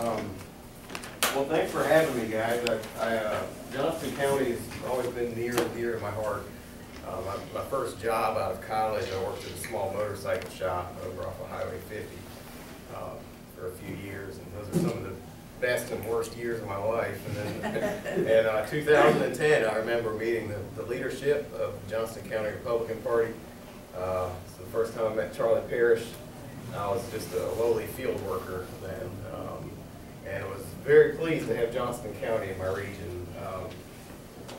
Well, thanks for having me, guys. Johnston County has always been near and dear to my heart. My first job out of college, I worked at a small motorcycle shop over off of Highway 50 for a few years, and those are some of the best and worst years of my life. And then in 2010, I remember meeting the leadership of the Johnston County Republican Party. It's the first time I met Charlie Parrish. I was just a lowly field worker then, and was very pleased to have Johnston County in my region.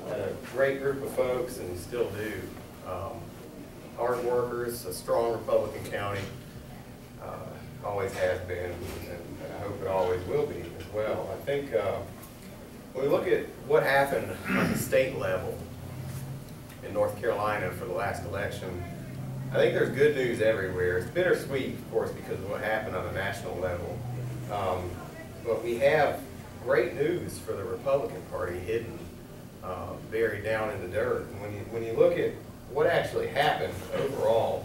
Had a great group of folks, and still do. Hard workers, a strong Republican county, always has been, and I hope it always will be as well. I think when we look at what happened on the state level in North Carolina for the last election, I think there's good news everywhere. It's bittersweet, of course, because of what happened on the national level. But we have great news for the Republican Party hidden, buried down in the dirt. And when you look at what actually happened overall,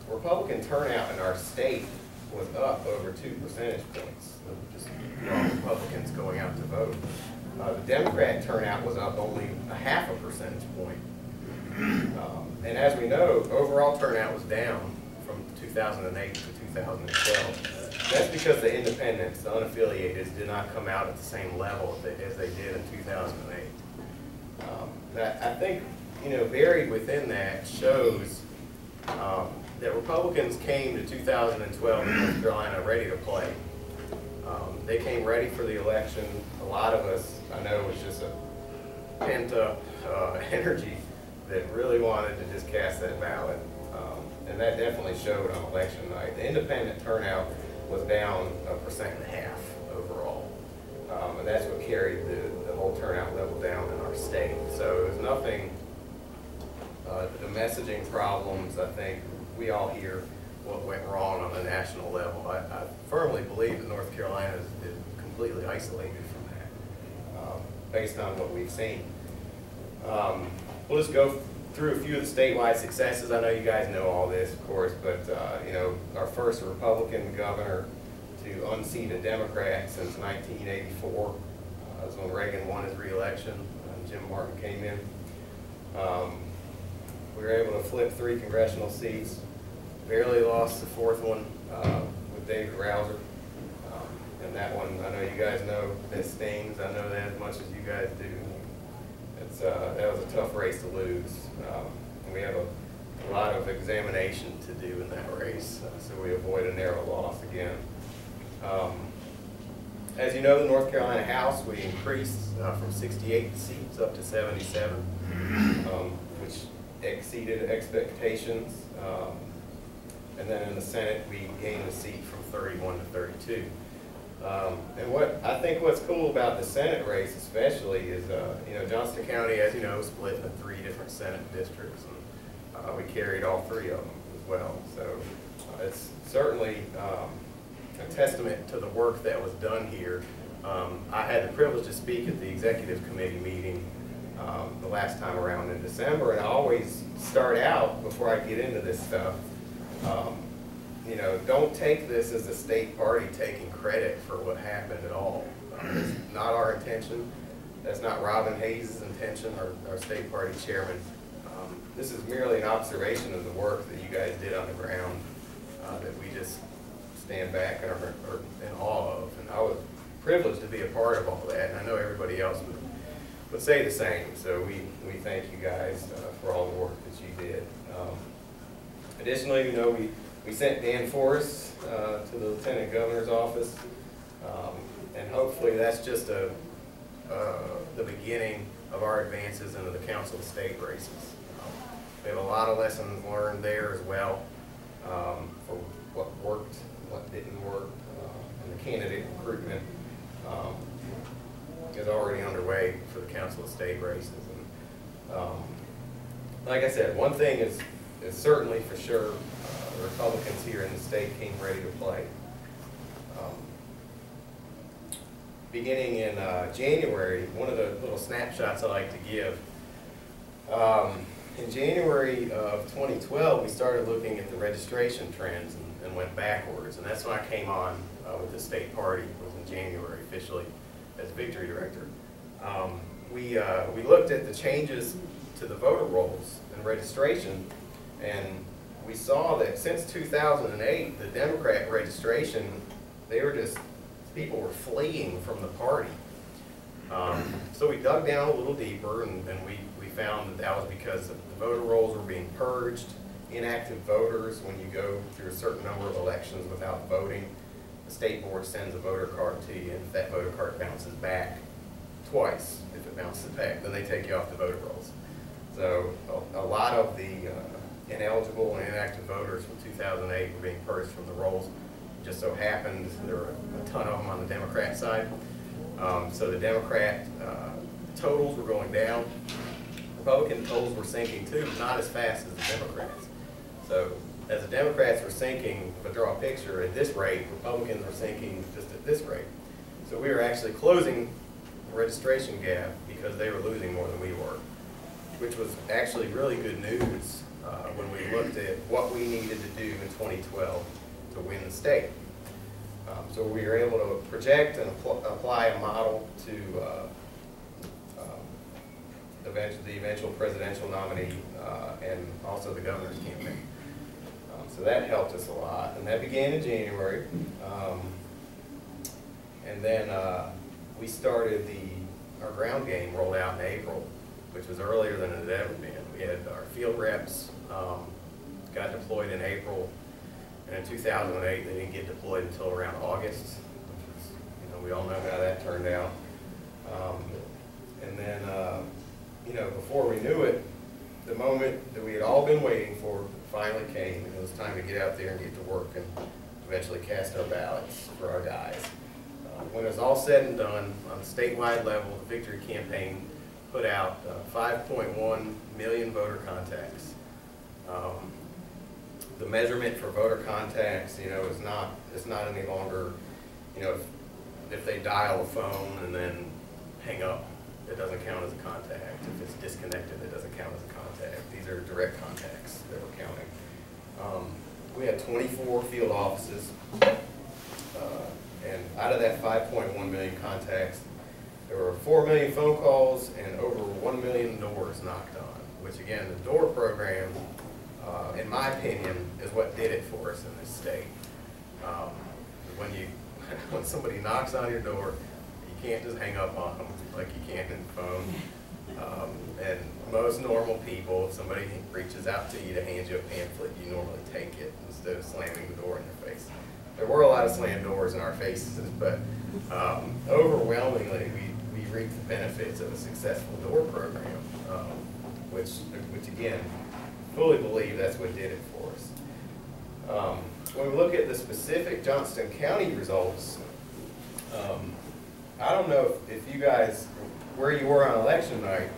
Republican turnout in our state was up over 2 percentage points, just Republicans going out to vote. The Democrat turnout was up only a half a percentage point. And as we know, overall turnout was down from 2008 to 2012. That's because the independents, the unaffiliated, did not come out at the same level as they did in 2008. That I think, buried within that shows that Republicans came to 2012 in North Carolina ready to play. They came ready for the election. A lot of us, I know, was just a pent-up energy that really wanted to just cast that ballot. And that definitely showed on election night. The independent turnout was down 1.5% overall. And that's what carried the whole turnout level down in our state. So it was nothing, the messaging problems, I think we all hear what went wrong on the national level. I firmly believe that North Carolina is completely isolated from that, based on what we've seen. We'll just go through a few of the statewide successes. I know you guys know all this, of course, but our first Republican governor to unseat a Democrat since 1984 was when Reagan won his re-election and Jim Martin came in. We were able to flip 3 congressional seats, barely lost the 4th one with David Rouser. And that one, I know you guys know, that stings. I know that as much as you guys do. That was a tough race to lose. And we have a lot of examination to do in that race, so we avoid a narrow loss again. As you know, the North Carolina House, we increased from 68 seats up to 77, which exceeded expectations. And then in the Senate, we gained a seat from 31 to 32. And what's cool about the Senate race especially is, Johnston County, as you know, split into 3 different Senate districts, and we carried all 3 of them as well. So it's certainly a testament to the work that was done here. I had the privilege to speak at the executive committee meeting the last time around in December, and I always start out, before I get into this stuff, don't take this as the state party taking credit for what happened at all. It's not our intention. That's not Robin Hayes' intention, our state party chairman. This is merely an observation of the work that you guys did on the ground that we just stand back and are in awe of. And I was privileged to be a part of all that, and I know everybody else would say the same. So we thank you guys for all the work that you did. Additionally, we sent Dan Forrest to the Lieutenant Governor's office, and hopefully that's just the beginning of our advances into the Council of State races. We have a lot of lessons learned there as well, for what worked, what didn't work, and the candidate recruitment is already underway for the Council of State races. And like I said, one thing is certainly for sure, the Republicans here in the state came ready to play. Beginning in January, one of the little snapshots I like to give, in January of 2012, we started looking at the registration trends and went backwards, and that's when I came on with the state party. It was in January officially as victory director. We looked at the changes to the voter rolls and registration, and we saw that since 2008, the Democrat registration, people were fleeing from the party. So we dug down a little deeper, and we found that was because the voter rolls were being purged. Inactive voters, when you go through a certain number of elections without voting, the state board sends a voter card to you, and if that voter card bounces back twice, if it bounces back, then they take you off the voter rolls. So a lot of the ineligible and inactive voters from 2008 were being purged from the rolls. It just so happened there were a ton of them on the Democrat side. So the Democrat totals were going down. Republican totals were sinking too, but not as fast as the Democrats. So as the Democrats were sinking, if I draw a picture, at this rate, Republicans were sinking just at this rate. So we were actually closing the registration gap because they were losing more than we were, which was actually really good news when we looked at what we needed to do in 2012 to win the state. So we were able to project and apply a model to the eventual presidential nominee and also the governor's campaign. So that helped us a lot, and that began in January. And then we started our ground game rolled out in April, which was earlier than it had ever been. We had our field reps got deployed in April, and in 2008 they didn't get deployed until around August, which was, we all know how that turned out. And then, before we knew it, the moment that we had all been waiting for finally came, and it was time to get out there and get to work and eventually cast our ballots for our guys. When it was all said and done, on a statewide level, the Victory Campaign put out 5.1 million voter contacts. The measurement for voter contacts, is not any longer, if they dial a phone and then hang up, it doesn't count as a contact. If it's disconnected, it doesn't count as a contact. These are direct contacts that we're counting. We had 24 field offices, and out of that 5.1 million contacts, there were 4 million phone calls and over 1 million doors knocked on, which again, the door program, in my opinion, is what did it for us in this state. When somebody knocks on your door, you can't just hang up on them like you can in the phone. And most normal people, if somebody reaches out to you to hand you a pamphlet, you normally take it instead of slamming the door in your face. There were a lot of slammed doors in our faces, but overwhelmingly we reaped the benefits of a successful door program, which again, fully believe that's what did it for us. When we look at the specific Johnston County results, I don't know if you guys, where you were on election night,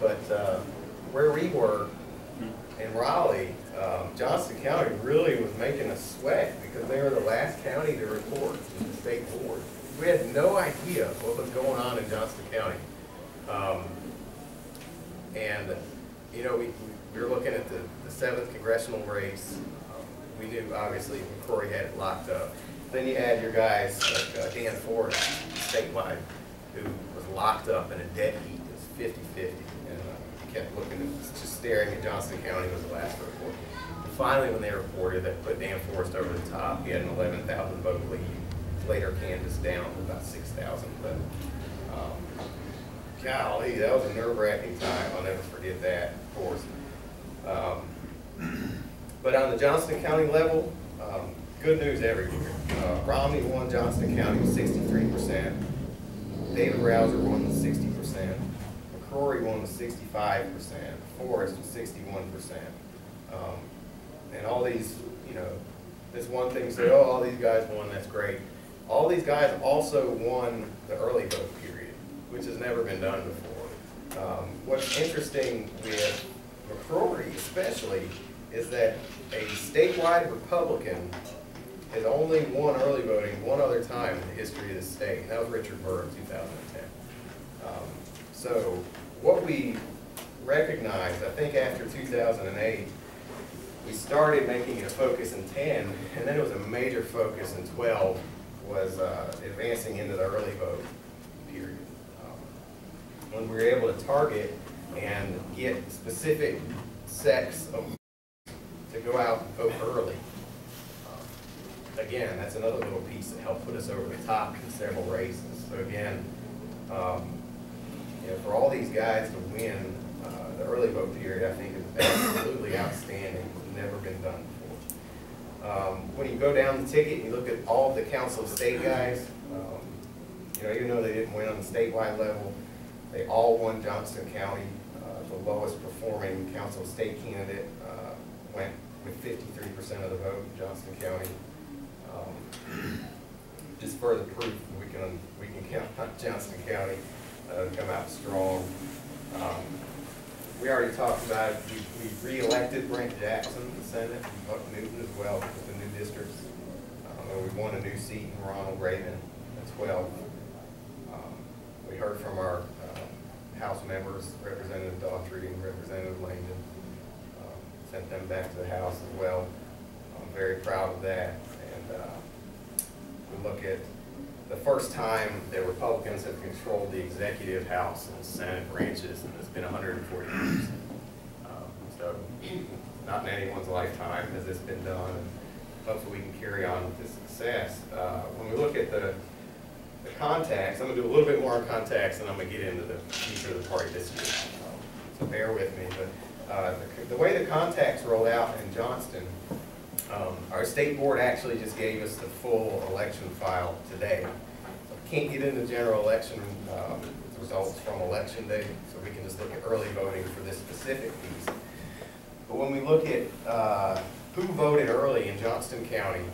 but where we were in Raleigh, Johnston County really was making us sweat because they were the last county to report to the state board. We had no idea what was going on in Johnston County. We were looking at the 7th congressional race. We knew, obviously, McCrory had it locked up. Then you had your guys like Dan Forrest, statewide, who was locked up in a dead heat. It was 50-50. And you kept looking, just staring at Johnston County was the last report. And finally, when they reported that put Dan Forrest over the top, he had an 11,000 vote lead. Later canvassed down to about 6,000. But golly, that was a nerve-wracking time. I'll never forget that, of course. But on the Johnston County level, good news everywhere. Romney won Johnston County with 63%. David Rouser won with 60%. McCrory won with 65%. Forrest with 61%. And all these, this one thing say, oh, all these guys won, that's great. All these guys also won the early vote period, which has never been done before. What's interesting with McCrory especially is that a statewide Republican has only won early voting one other time in the history of the state, and that was Richard Burr in 2010. So what we recognized, I think after 2008, we started making it a focus in 10, and then it was a major focus in 12 was advancing into the early vote period. When we were able to target and get specific sects of to go out and vote early. Again, that's another little piece that helped put us over the top in several races. So again, you know, for all these guys to win the early vote period, I think is absolutely outstanding. It's never been done before. When you go down the ticket and you look at all of the council of state guys, you know, even though they didn't win on the statewide level, they all won Johnston County. The lowest performing council of state candidate went with 53% of the vote in Johnston County. Just further proof we can count on Johnston County to come out strong. We already talked about it. We re-elected Brent Jackson in the Senate, and Buck Newton as well with the new districts. We won a new seat in Ronald Reagan at 12. We heard from our House members, Representative Daughtry and Representative Langdon. Sent them back to the House as well. I'm very proud of that. And we look at the first time that Republicans have controlled the executive House and Senate branches, and it's been 140 years. So not in anyone's lifetime has this been done, and hopefully we can carry on with this success. When we look at the contacts, I'm going to do a little bit more on contacts, and I'm going to get into the future of the party this year. So bear with me. But the way the contacts roll out in Johnston, our state board actually just gave us the full election file today. So we can't get into general election results from election day, so we can just look at early voting for this specific piece. But when we look at who voted early in Johnston County,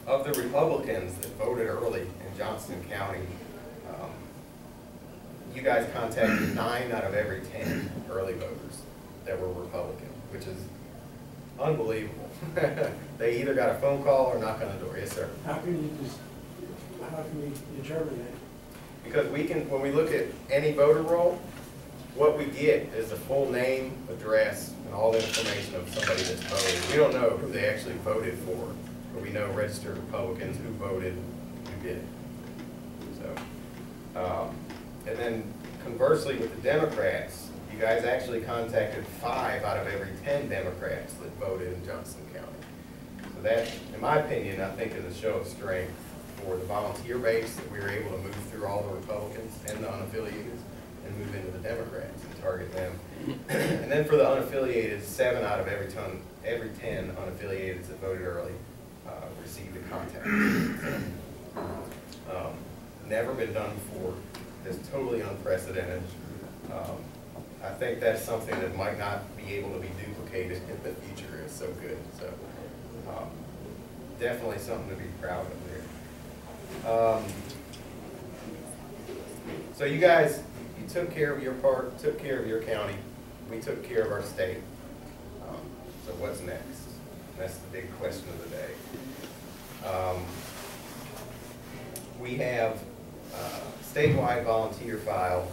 of the Republicans that voted early in Johnston County, you guys contacted 9 out of every 10 early voters that were Republican, which is unbelievable. They either got a phone call or knock on the door. Yes, sir. How can we determine that? Because we can, when we look at any voter roll, what we get is the full name, address, and all the information of somebody that's voted. We don't know who they actually voted for, but we know registered Republicans who voted, who did. So, and then conversely with the Democrats, you guys actually contacted 5 out of every 10 Democrats that voted in Johnston County. So that, in my opinion, I think is a show of strength for the volunteer base that we were able to move through all the Republicans and the unaffiliated and move into the Democrats and target them. And then for the unaffiliated, 7 out of every 10 unaffiliated that voted early received a contact. Never been done before. It's totally unprecedented. I think that's something that might not be able to be duplicated in the future. It's so good. So definitely something to be proud of there. So you guys, you took care of your part, took care of your county. We took care of our state. So what's next? That's the big question of the day. We have statewide volunteer file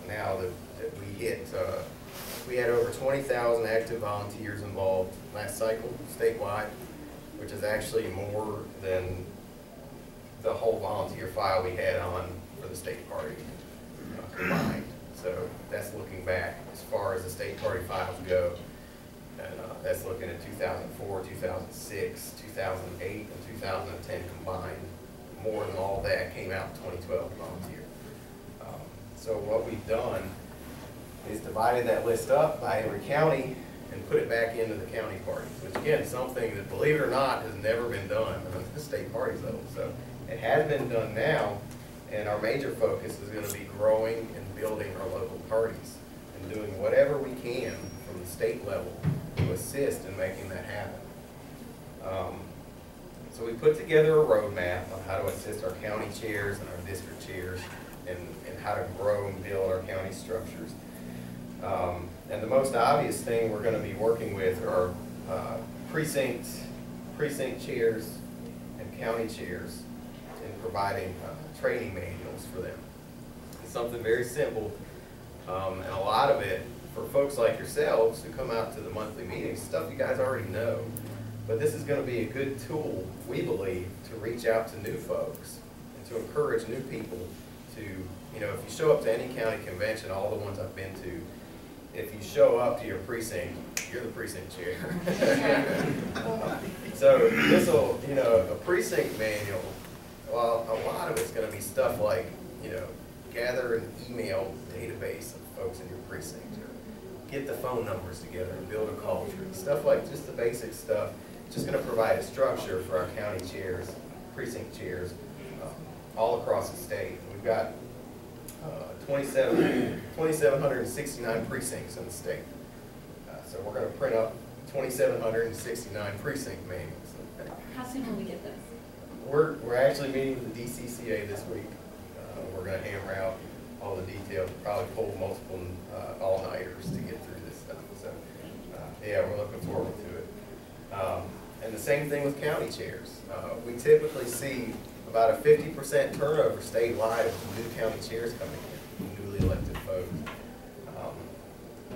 now that we hit. We had over 20,000 active volunteers involved last cycle statewide, which is actually more than the whole volunteer file we had on for the state party combined. So that's looking back as far as the state party files go. And that's looking at 2004, 2006, 2008, and 2010 combined. More than all that came out in 2012 volunteer. So what we've done is divided that list up by every county and put it back into the county parties, which again is something that, believe it or not, has never been done at the state parties level. So it has been done now, and our major focus is going to be growing and building our local parties and doing whatever we can from the state level to assist in making that happen. So we put together a roadmap on how to assist our county chairs and our district chairs and how to grow and build our county structures. And the most obvious thing we're going to be working with are precinct chairs and county chairs in providing training manuals for them. It's something very simple, and a lot of it for folks like yourselves who come out to the monthly meetings, stuff you guys already know. But this is going to be a good tool, we believe, to reach out to new folks and to encourage new people to, you know, if you show up to any county convention, all the ones I've been to, if you show up to your precinct, you're the precinct chair. So this will, you know, a precinct manual, well, a lot of it's going to be stuff like, you know, gather an email database of folks in your precinct, or get the phone numbers together and build a call tree, stuff like just the basic stuff. Just going to provide a structure for our county chairs, precinct chairs, all across the state. We've got 2,769 precincts in the state. So we're going to print up 2,769 precinct manuals. How soon will we get this? We're actually meeting with the DCCA this week. We're going to hammer out all the details, probably pull multiple all-nighters to get through this stuff. So yeah, we're looking forward to it. And the same thing with county chairs. We typically see about a 50% turnover statewide of new county chairs coming in, newly elected folks.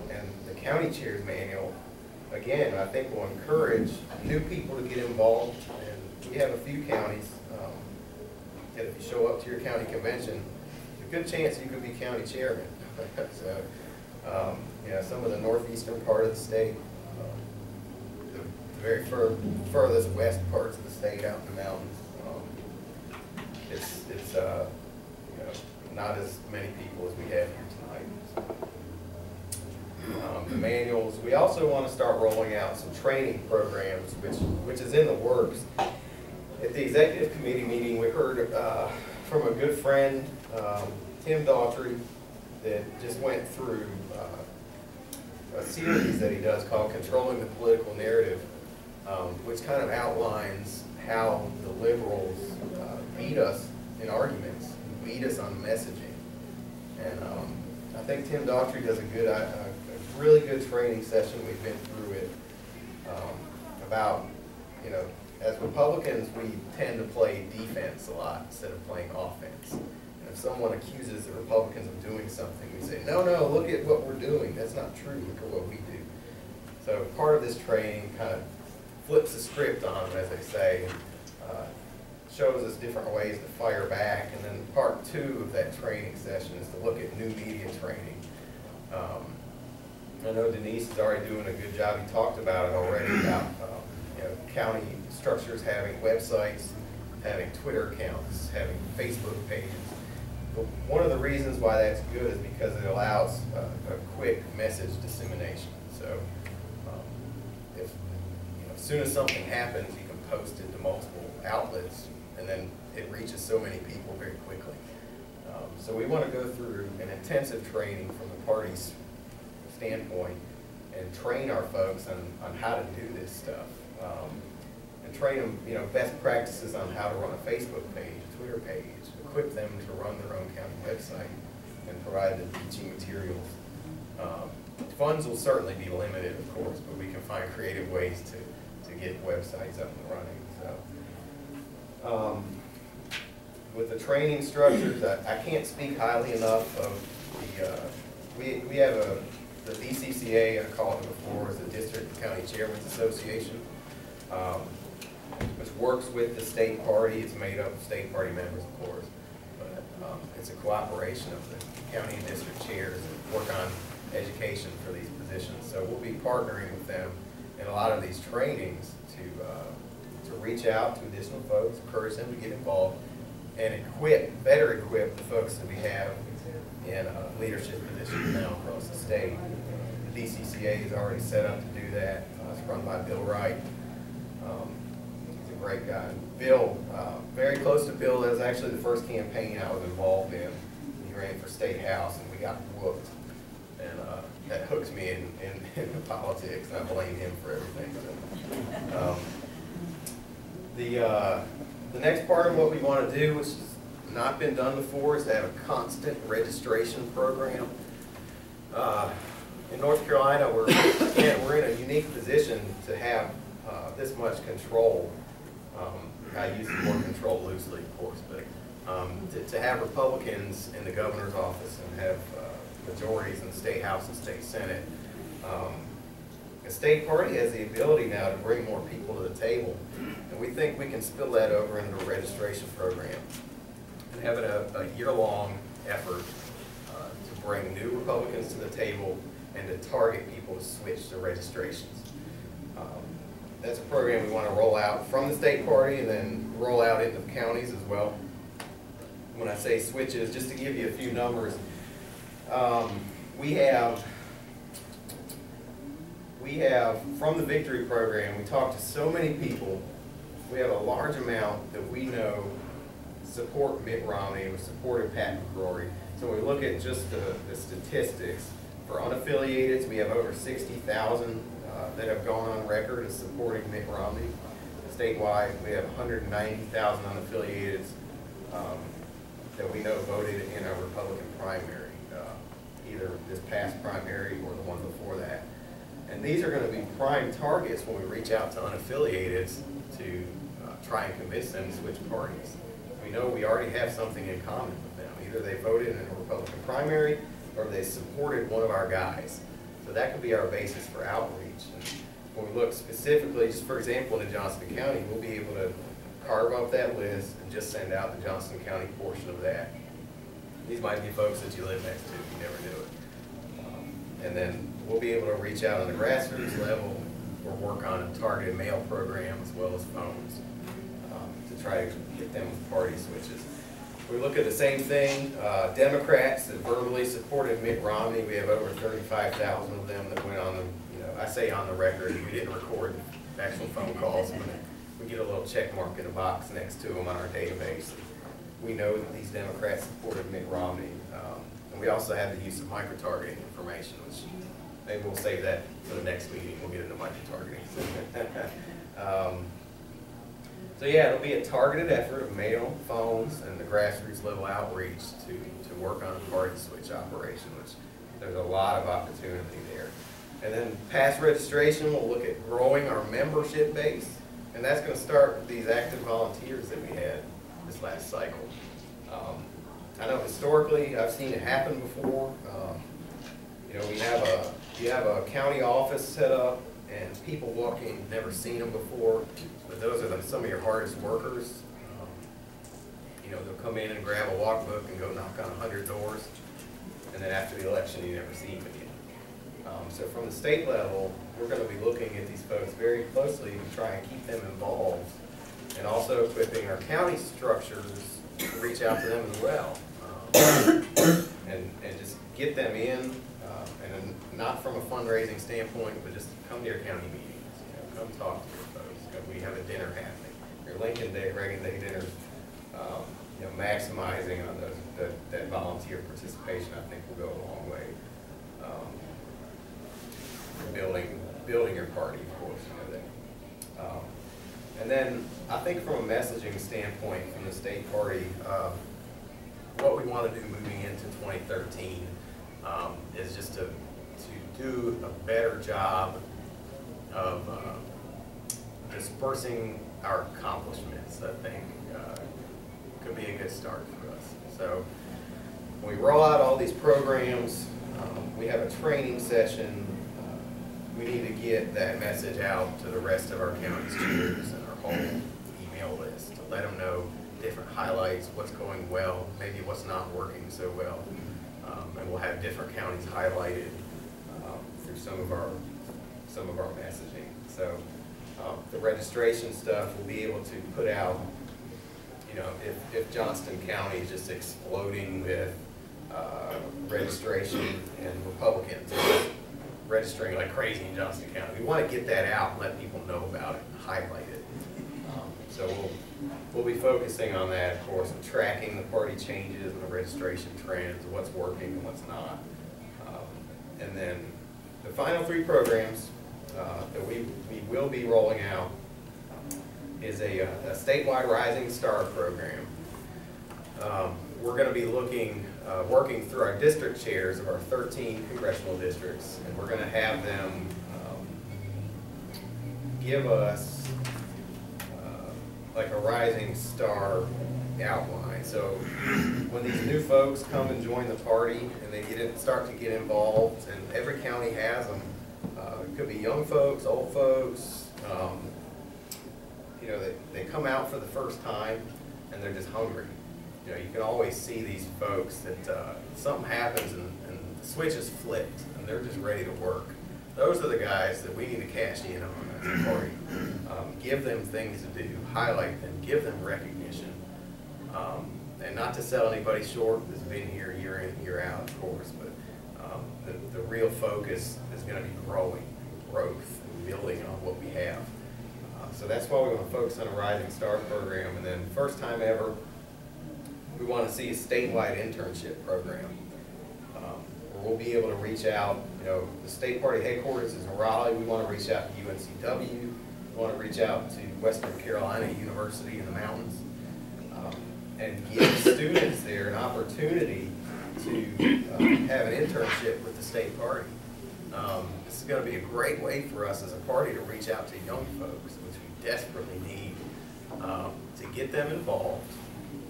And the county chairs manual, again, I think will encourage new people to get involved. And we have a few counties that if you show up to your county convention, there's a good chance you could be county chairman. So, you know, some of the northeastern part of the state, the very furthest west parts of the state out in the mountains, it's you know, not as many people as we have here tonight. The manuals. We also want to start rolling out some training programs, which is in the works. At the executive committee meeting, we heard from a good friend, Tim Daughtry, that just went through a series that he does called Controlling the Political Narrative, which kind of outlines how the liberals beat us in arguments, beat us on messaging. And I think Tim Daughtry does a really good training session. We've been through it about, you know, as Republicans, we tend to play defense a lot instead of playing offense. And if someone accuses the Republicans of doing something, we say, no, no, look at what we're doing. That's not true. Look at what we do. So part of this training kind of flips the script on them, as they say, and shows us different ways to fire back. And then part two of that training session is to look at new media training. I know Denise is already doing a good job. He talked about it already, about you know, county structures having websites, having Twitter accounts, having Facebook pages. But one of the reasons why that's good is because it allows a quick message dissemination. So if, you know, as soon as something happens, you can post it to multiple outlets, and then it reaches so many people very quickly. So we want to go through an intensive training from the party's standpoint and train our folks on how to do this stuff. And train them, you know, best practices on how to run a Facebook page, a Twitter page, equip them to run their own county website, and provide the teaching materials. Funds will certainly be limited, of course, but we can find creative ways to get websites up and running. So, with the training structures, I can't speak highly enough of the, we have the DCCA, I called it before, is the District and County Chairman's Association, which works with the state party. It's made up of state party members, of course, but it's a cooperation of the county and district chairs that work on education for these positions. So we'll be partnering with them in a lot of these trainings to reach out to additional folks, encourage them to get involved, and better equip the folks that we have in leadership positions now across the state. The DCCA is already set up to do that. It's run by Bill Wright. He's a great guy. Bill, very close to Bill, that was actually the first campaign I was involved in. He ran for state house, and we got whooped. And that hooks me in politics, and I blame him for everything. So, the next part of what we want to do, which has not been done before, is to have a constant registration program. In North Carolina, we're in a unique position to have this much control. I use the word control loosely, of course, but to have Republicans in the governor's office and have majorities in the state house and state senate, The state party has the ability now to bring more people to the table, and we think we can spill that over into a registration program. And having a year-long effort to bring new Republicans to the table and to target people to switch to registrations. That's a program we want to roll out from the state party and then roll out into the counties as well. When I say switches, just to give you a few numbers, we have from the Victory program, we talked to so many people. We have a large amount that we know support Mitt Romney and supported Pat McCrory. So when we look at just the statistics, for unaffiliated, we have over 60,000 that have gone on record as supporting Mitt Romney. Statewide, we have 190,000 unaffiliated that we know voted in a Republican primary, either this past primary or the one before that. And these are going to be prime targets when we reach out to unaffiliated to try and convince them to switch parties. We know we already have something in common with them. Either they voted in a Republican primary or they supported one of our guys. So that could be our basis for outreach. And when we look specifically, just for example, in Johnston County, we'll be able to carve up that list and just send out the Johnston County portion of that. These might be folks that you live next to, you never knew it. And then we'll be able to reach out on the grassroots level or work on a targeted mail program as well as phones to try to get them with party switches. We look at the same thing, Democrats that verbally supported Mitt Romney. We have over 35,000 of them that went on the, I say on the record, we didn't record actual phone calls. We get a little check mark in a box next to them on our database. We know that these Democrats supported Mitt Romney. And we also have the use of micro-targeting information, which maybe we'll save that for the next meeting. We'll get into micro-targeting. So yeah, it'll be a targeted effort of mail, phones, and the grassroots level outreach to work on a party switch operation, which there's a lot of opportunity there. And then past registration, we'll look at growing our membership base, and that's going to start with these active volunteers that we had this last cycle. I know historically I've seen it happen before. You have a county office set up, and people walk in, you've never seen them before, but those are some of your hardest workers. They'll come in and grab a walk book and go knock on 100 doors, and then after the election, you never see them again. So from the state level, we're going to be looking at these folks very closely to try and keep them involved, and also equipping our county structures to reach out to them as well, and just get them in, and not from a fundraising standpoint, but just come to your county meetings, come talk to your folks. We have a dinner happening, your Lincoln Day, Reagan Day dinners, maximizing on that volunteer participation, I think will go a long way. Building your party, of course, that. And then I think from a messaging standpoint from the state party, what we want to do moving into 2013 is just to do a better job of dispersing our accomplishments. I think could be a good start for us. So when we roll out all these programs, we have a training session. We need to get that message out to the rest of our county chairs and our whole email list to let them know different highlights, what's going well, maybe what's not working so well. And we'll have different counties highlighted through some of our messaging. So the registration stuff we'll be able to put out, if Johnston County is just exploding with registration and Republicans registering like crazy in Johnston County. We want to get that out and let people know about it and highlight it. So we'll be focusing on that, of course, and tracking the party changes and the registration trends, what's working and what's not. And then the final 3 programs that we will be rolling out is a statewide Rising Star program. We're going to be working through our district chairs of our 13 congressional districts, and we're going to have them give us like a Rising Star outline. So when these new folks come and join the party and they start to get involved, and every county has them, It could be young folks, old folks. You know, they come out for the first time and they're just hungry. You know, you can always see these folks that something happens and the switch is flipped and they're just ready to work. Those are the guys that we need to cash in on as a party. Give them things to do, highlight them, give them recognition. And not to sell anybody short that's been here year in, year out, of course, but the real focus is going to be growth and building on what we have. So that's why we want to focus on a Rising Star program. And then first time ever, we want to see a statewide internship program. Where we'll be able to reach out, you know, the state party headquarters is in Raleigh. We want to reach out to UNCW. We want to reach out to Western Carolina University in the mountains. And give students there an opportunity to have an internship with the state party. This is going to be a great way for us as a party to reach out to young folks, which we desperately need, to get them involved.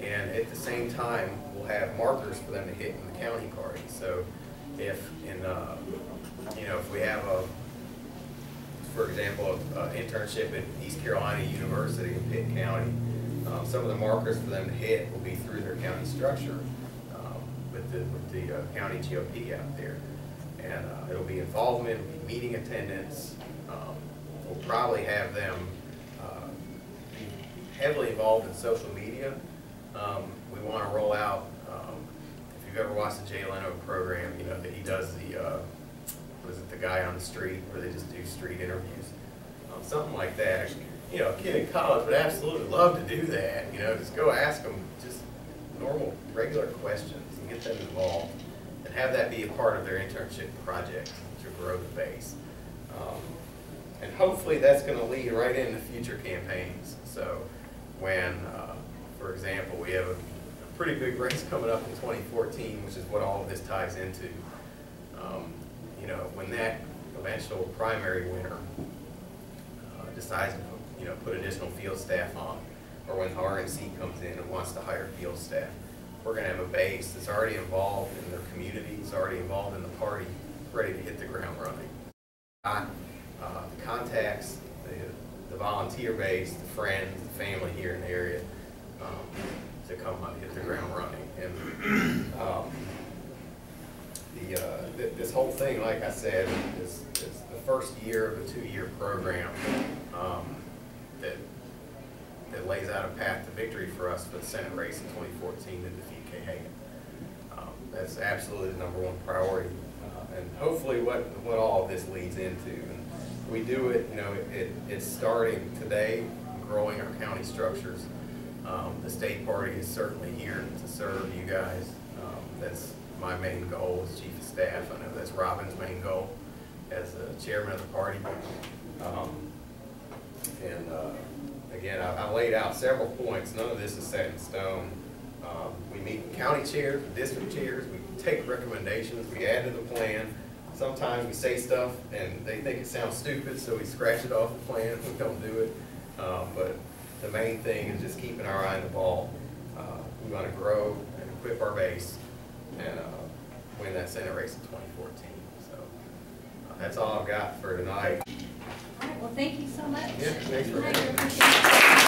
And at the same time, we'll have markers for them to hit in the county party. So if you know, if we have for example, an internship at East Carolina University in Pitt County, some of the markers for them to hit will be through their county structure with the county GOP out there. And it'll be involvement, it'll be meeting attendance. We'll probably have them be heavily involved in social media. We want to roll out, if you've ever watched the Jay Leno program, you know that he does the, what is it, the guy on the street, where they just do street interviews. Something like that. You know, a kid in college would absolutely love to do that. You know, just go ask them just normal, regular questions and get them involved and have that be a part of their internship project to grow the base. And hopefully that's going to lead right into future campaigns. So when, for example, we have a pretty big race coming up in 2014, which is what all of this ties into. You know, when that eventual primary winner decides to put additional field staff on, or when RNC comes in and wants to hire field staff, we're going to have a base that's already involved in their communities, already involved in the party, ready to hit the ground running. The contacts, the volunteer base, the friends, the family here in the area to come on and hit the ground running. And this whole thing, like I said, is the first year of a 2-year program that lays out a path to victory for us for the Senate race in 2014 to defeat Kay Hagan. That's absolutely the #1 priority, and hopefully what all of this leads into. And we do it, you know, it's starting today, growing our county structures. The state party is certainly here to serve you guys. That's my main goal as chief of staff. I know that's Robin's main goal as the chairman of the party. Again, I laid out several points. None of this is set in stone. We meet with county chairs, with district chairs. We take recommendations. We add to the plan. Sometimes we say stuff and they think it sounds stupid, so we scratch it off the plan. We don't do it. But the main thing is just keeping our eye on the ball. We want to grow and equip our base and win that Senate race in 2014. So that's all I've got for tonight. All right, well, thank you so much. Yeah, thanks for Thank you. having me.